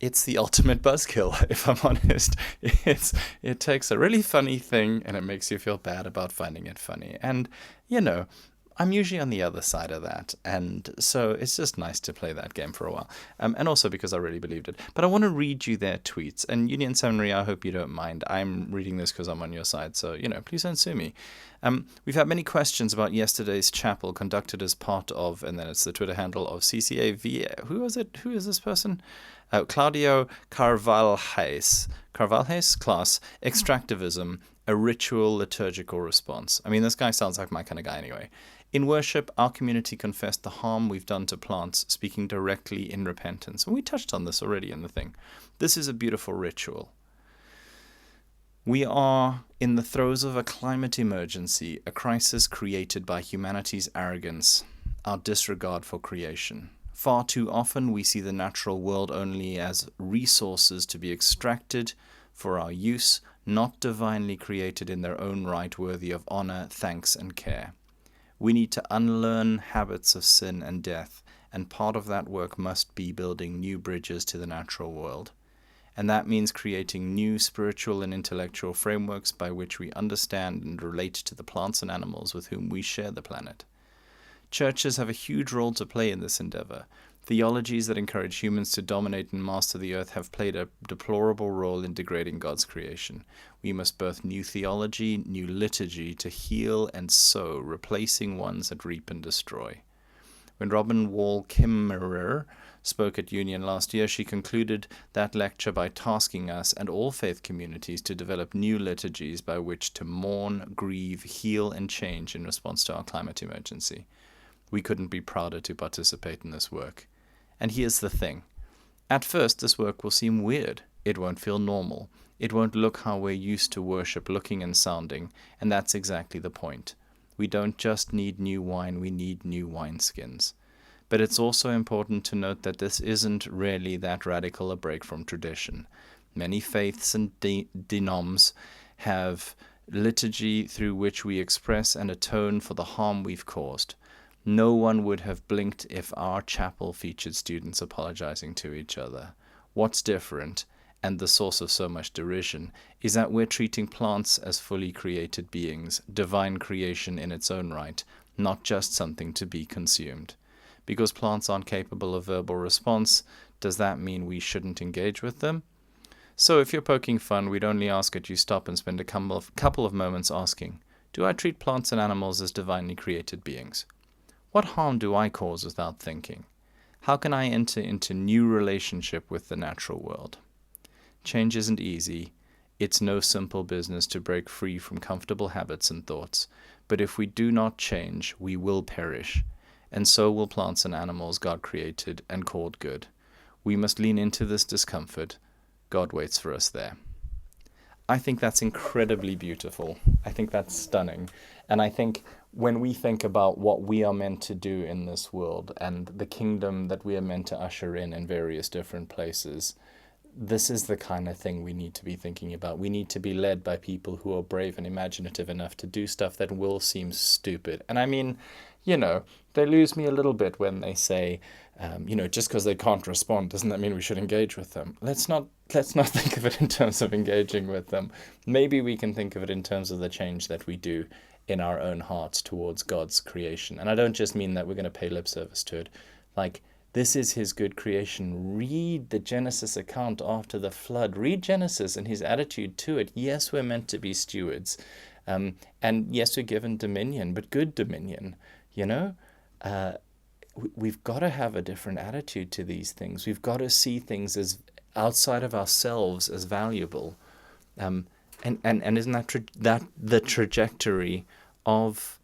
it's the ultimate buzzkill, if I'm honest. It takes a really funny thing and it makes you feel bad about finding it funny. And, I'm usually on the other side of that, and so it's just nice to play that game for a while, and also because I really believed it. But I want to read you their tweets, and Union Seminary, I hope you don't mind. I'm reading this because I'm on your side, so, please don't sue me. We've had many questions about yesterday's chapel conducted as part of, and then it's the Twitter handle of CCAV. Who was it? Who is this person? Claudio Carvalhaes class, Extractivism, a ritual liturgical response. I mean, this guy sounds like my kind of guy anyway. In worship, our community confessed the harm we've done to plants, speaking directly in repentance. And we touched on this already in the thing. This is a beautiful ritual. We are in the throes of a climate emergency, a crisis created by humanity's arrogance, our disregard for creation. Far too often we see the natural world only as resources to be extracted for our use, not divinely created in their own right, worthy of honor, thanks, and care. We need to unlearn habits of sin and death, and part of that work must be building new bridges to the natural world. And that means creating new spiritual and intellectual frameworks by which we understand and relate to the plants and animals with whom we share the planet. Churches have a huge role to play in this endeavor. Theologies that encourage humans to dominate and master the earth have played a deplorable role in degrading God's creation. We must birth new theology, new liturgy to heal and sow, replacing ones that reap and destroy. When Robin Wall Kimmerer spoke at Union last year, she concluded that lecture by tasking us and all faith communities to develop new liturgies by which to mourn, grieve, heal, and change in response to our climate emergency. We couldn't be prouder to participate in this work. And here's the thing. At first, this work will seem weird. It won't feel normal. It won't look how we're used to worship looking and sounding, and that's exactly the point. We don't just need new wine, we need new wineskins. But it's also important to note that this isn't really that radical a break from tradition. Many faiths and denoms have liturgy through which we express and atone for the harm we've caused. No one would have blinked if our chapel featured students apologizing to each other. What's different, and the source of so much derision, is that we're treating plants as fully created beings, divine creation in its own right, not just something to be consumed. Because plants aren't capable of verbal response, does that mean we shouldn't engage with them? So if you're poking fun, we'd only ask that you stop and spend a couple of moments asking, do I treat plants and animals as divinely created beings? What harm do I cause without thinking? How can I enter into new relationship with the natural world? Change isn't easy. It's no simple business to break free from comfortable habits and thoughts. But if we do not change, we will perish. And so will plants and animals God created and called good. We must lean into this discomfort. God waits for us there. I think that's incredibly beautiful. I think that's stunning. And I think when we think about what we are meant to do in this world and the kingdom that we are meant to usher in various different places, this is the kind of thing we need to be thinking about. We need to be led by people who are brave and imaginative enough to do stuff that will seem stupid. And I mean, you know, they lose me a little bit when they say, just because they can't respond, doesn't that mean we should engage with them? Let's not think of it in terms of engaging with them. Maybe we can think of it in terms of the change that we do in our own hearts towards God's creation. And I don't just mean that we're going to pay lip service to it. Like, this is his good creation. Read the Genesis account after the flood. Read Genesis and his attitude to it. Yes, we're meant to be stewards. And yes, we're given dominion, but good dominion, you know? We've got to have a different attitude to these things. We've got to see things as outside of ourselves as valuable. And isn't that the trajectory of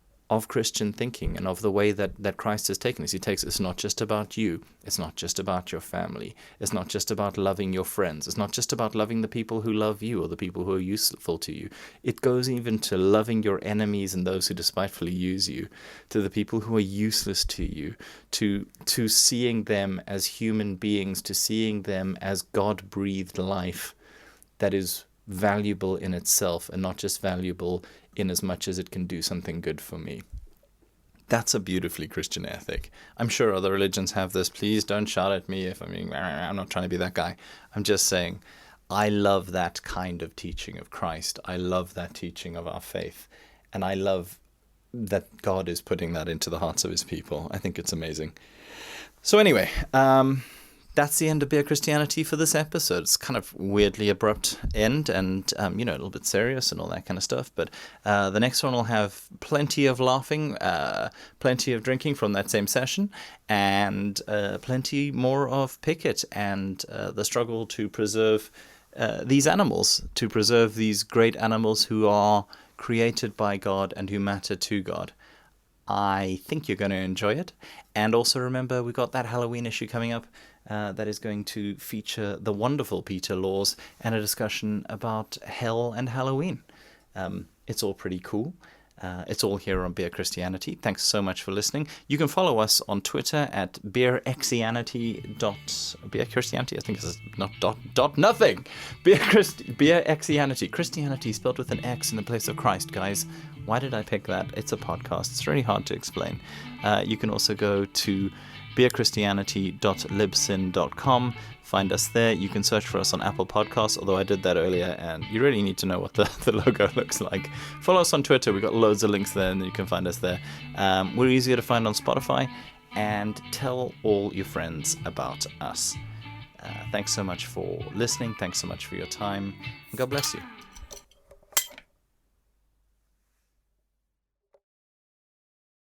Christian thinking and of the way that Christ has taken us? He takes it's not just about you. It's not just about your family. It's not just about loving your friends. It's not just about loving the people who love you or the people who are useful to you. It goes even to loving your enemies and those who despitefully use you, to the people who are useless to you, to seeing them as human beings, to seeing them as God-breathed life that is valuable in itself and not just valuable in as much as it can do something good for me. That's a beautifully Christian ethic. I'm sure other religions have this. Please don't shout at me if I'm not trying to be that guy. I'm just saying I love that kind of teaching of Christ. I love that teaching of our faith. And I love that God is putting that into the hearts of his people. I think it's amazing. So anyway, that's the end of Bare Christianity for this episode. It's kind of weirdly abrupt end and, a little bit serious and all that kind of stuff. But the next one will have plenty of laughing, plenty of drinking from that same session, and plenty more of Picket and the struggle to preserve these animals, to preserve these great animals who are created by God and who matter to God. I think you're going to enjoy it. And also remember, we've got that Halloween issue coming up. That is going to feature the wonderful Peter Laws and a discussion about hell and Halloween. It's all pretty cool. It's all here on Bare Christianity. Thanks so much for listening. You can follow us on Twitter at BareXianity. BareChristianity, I think it's not dot nothing. BareXianity. Christianity spelled with an X in the place of Christ, guys. Why did I pick that? It's a podcast. It's really hard to explain. You can also go to beerchristianity.libsyn.com. Find us there. You can search for us on Apple Podcasts, although I did that earlier, and you really need to know what the logo looks like. Follow us on Twitter. We've got loads of links there, and you can find us there. We're easier to find on Spotify, and tell all your friends about us. Thanks so much for listening. Thanks so much for your time, and God bless you.